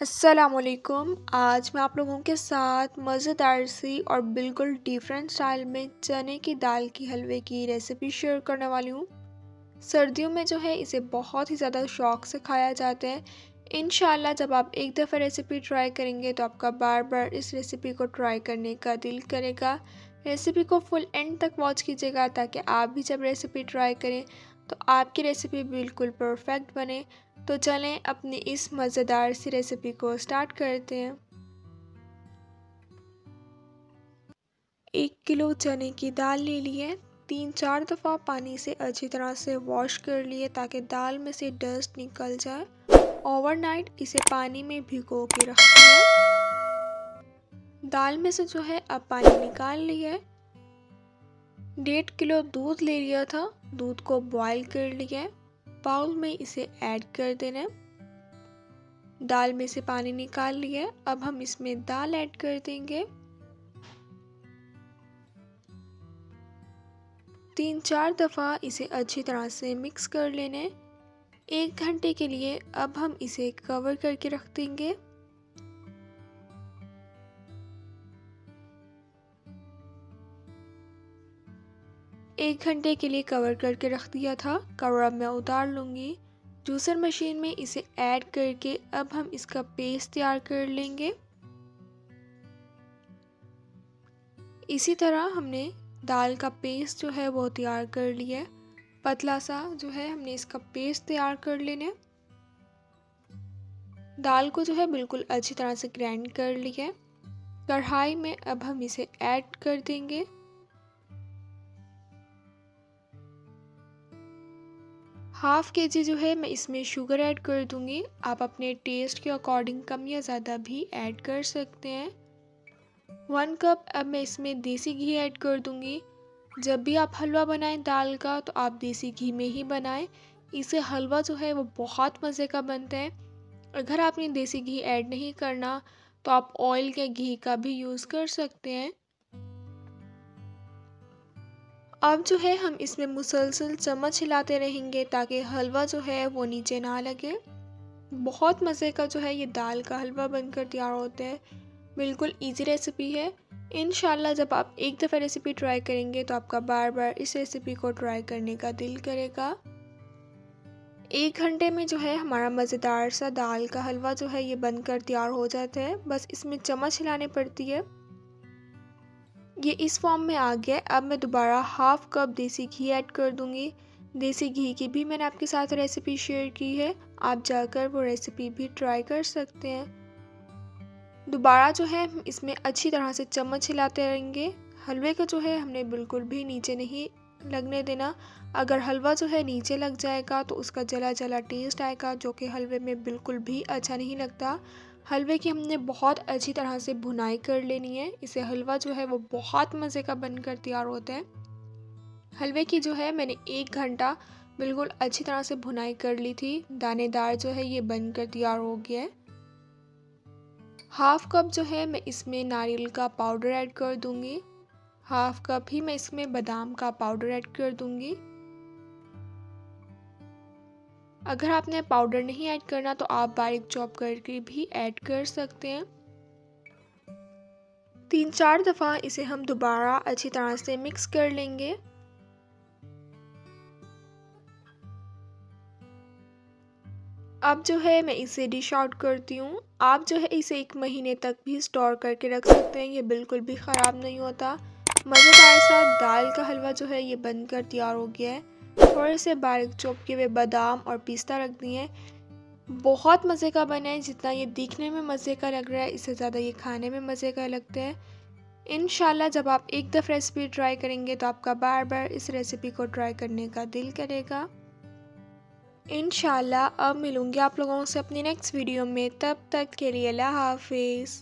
अस्सलामुअलैकुम। आज मैं आप लोगों के साथ मज़ेदार सी और बिल्कुल डिफरेंट स्टाइल में चने की दाल की हलवे की रेसिपी शेयर करने वाली हूँ। सर्दियों में जो है इसे बहुत ही ज़्यादा शौक़ से खाया जाता है। इंशाल्लाह जब आप एक दफ़ा रेसिपी ट्राई करेंगे तो आपका बार बार इस रेसिपी को ट्राई करने का दिल करेगा। रेसिपी को फुल एंड तक वॉच कीजिएगा ताकि आप भी जब रेसिपी ट्राई करें तो आपकी रेसिपी बिल्कुल परफेक्ट बने। तो चलें अपनी इस मज़ेदार सी रेसिपी को स्टार्ट करते हैं। 1 किलो चने की दाल ले लिए, 3-4 दफ़ा पानी से अच्छी तरह से वॉश कर लिए ताकि दाल में से डस्ट निकल जाए। ओवरनाइट इसे पानी में भिगो के रख दिया। दाल में से जो है अब पानी निकाल लिया। 1.5 किलो दूध ले लिया था, दूध को बॉईल कर लिया। बाउल में इसे ऐड कर देना। दाल में से पानी निकाल लिया। अब हम इसमें दाल ऐड कर देंगे। 3-4 दफ़ा इसे अच्छी तरह से मिक्स कर लेने। 1 घंटे के लिए अब हम इसे कवर करके रख देंगे। एक घंटे के लिए कवर करके रख दिया था। कवर अब मैं उतार लूँगी। जूसर मशीन में इसे ऐड करके अब हम इसका पेस्ट तैयार कर लेंगे। इसी तरह हमने दाल का पेस्ट जो है वो तैयार कर लिया। पतला सा जो है हमने इसका पेस्ट तैयार कर लेना। दाल को जो है बिल्कुल अच्छी तरह से ग्राइंड कर लिया। कढ़ाई में अब हम इसे ऐड कर देंगे। हाफ केजी जो है मैं इसमें शुगर ऐड कर दूंगी। आप अपने टेस्ट के अकॉर्डिंग कम या ज़्यादा भी ऐड कर सकते हैं। 1 कप अब मैं इसमें देसी घी ऐड कर दूंगी। जब भी आप हलवा बनाएं दाल का तो आप देसी घी में ही बनाएं। इससे हलवा जो है वो बहुत मज़े का बनता है। अगर आपने देसी घी ऐड नहीं करना तो आप ऑयल के घी का भी यूज़ कर सकते हैं। अब जो है हम इसमें मुसलसल चम्मच हिलाते रहेंगे ताकि हलवा जो है वो नीचे ना लगे। बहुत मज़े का जो है ये दाल का हलवा बनकर तैयार होता है। बिल्कुल इजी रेसिपी है। इंशाल्लाह जब आप एक दफ़ा रेसिपी ट्राई करेंगे तो आपका बार बार इस रेसिपी को ट्राई करने का दिल करेगा। 1 घंटे में जो है हमारा मज़ेदार सा दाल का हलवा जो है ये बनकर तैयार हो जाता है। बस इसमें चम्मच हिलानी पड़ती है। ये इस फॉर्म में आ गया। अब मैं दोबारा हाफ कप देसी घी ऐड कर दूंगी। देसी घी की भी मैंने आपके साथ रेसिपी शेयर की है, आप जाकर वो रेसिपी भी ट्राई कर सकते हैं। दोबारा जो है हम इसमें अच्छी तरह से चम्मच हिलाते रहेंगे। हलवे का जो है हमने बिल्कुल भी नीचे नहीं लगने देना। अगर हलवा जो है नीचे लग जाएगा तो उसका जला जला टेस्ट आएगा जो कि हलवे में बिल्कुल भी अच्छा नहीं लगता। हलवे की हमने बहुत अच्छी तरह से भुनाई कर लेनी है। इससे हलवा जो है वो बहुत मज़े का बनकर तैयार होता है। हलवे की जो है मैंने 1 घंटा बिल्कुल अच्छी तरह से भुनाई कर ली थी। दानेदार जो है ये बनकर तैयार हो गया है। हाफ कप जो है मैं इसमें नारियल का पाउडर ऐड कर दूंगी। हाफ कप ही मैं इसमें बादाम का पाउडर ऐड कर दूंगी। अगर आपने पाउडर नहीं ऐड करना तो आप बारीक चॉप करके भी ऐड कर सकते हैं। 3-4 दफ़ा इसे हम दोबारा अच्छी तरह से मिक्स कर लेंगे। अब जो है मैं इसे डिश आउट करती हूँ। आप जो है इसे 1 महीने तक भी स्टोर करके रख सकते हैं, ये बिल्कुल भी ख़राब नहीं होता। मज़ेदार सा दाल का हलवा जो है ये बनकर तैयार हो गया है। थोड़े से बारीक चॉप किए हुए बादाम और पिस्ता रख दिए। बहुत मज़े का बना है। जितना ये दिखने में मज़े का लग रहा है इससे ज़्यादा ये खाने में मज़े का लगता है। इंशाल्लाह जब आप एक दफ़ा रेसिपी ट्राई करेंगे तो आपका बार बार इस रेसिपी को ट्राई करने का दिल करेगा। इंशाल्लाह अब मिलूँगी आप लोगों से अपनी नेक्स्ट वीडियो में। तब तक के लिए अल्लाह हाफिज़।